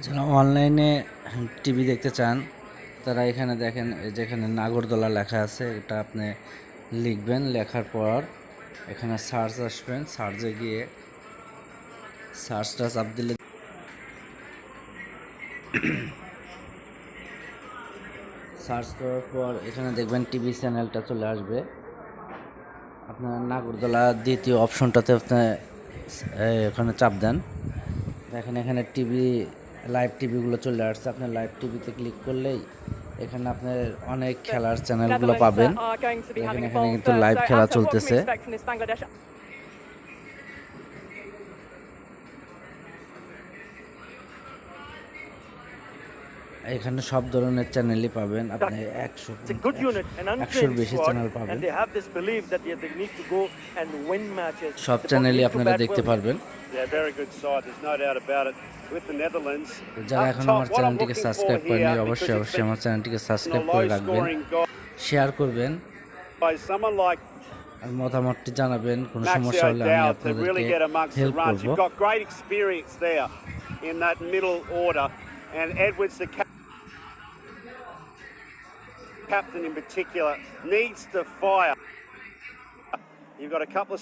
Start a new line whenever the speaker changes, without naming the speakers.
যারা অনলাইনে টিভি দেখতে চান তারা এখানে দেখেন, যেখানে নাগরদোলা লেখা আছে এটা আপনি লিখবেন, লেখার পর এখানে সার্চ আসবেন, সার্চে গিয়ে সার্চটা চাপ দিলে সার্চ করার পর এখানে দেখবেন টিভি চ্যানেলটা চলে আসবে। আপনার নাগরদোলা দ্বিতীয় অপশনটাতে আপনি এখানে চাপ দেন, দেখেন এখানে টিভি লাইভ টিভিগুলো চলে আসছে। আপনি লাইভ টিভিতে ক্লিক করলেই এখানে আপনার অনেক খেলার চ্যানেলগুলো পাবেন। দেখেন এখানে কিন্তু লাইভ খেলা চলতেছে। এখানে সব ধরনের চ্যানেলই পাবেন, আপনি 100-100-র বেশি চ্যানেল পাবেন। সব চ্যানেলই আপনারা দেখতে পারবেন। যারা এখন আমার চ্যানেলটিকে সাবস্ক্রাইব করেনি অবশ্যই আমার চ্যানেলটিকে সাবস্ক্রাইব করে রাখবেন, শেয়ার করবেন আর মতামতটি জানাবেন। কোনো সমস্যা হলে আমি আপনাদেরকে হেল্প করব।
And Edwards, the captain in particular, needs to fire. You've got a couple of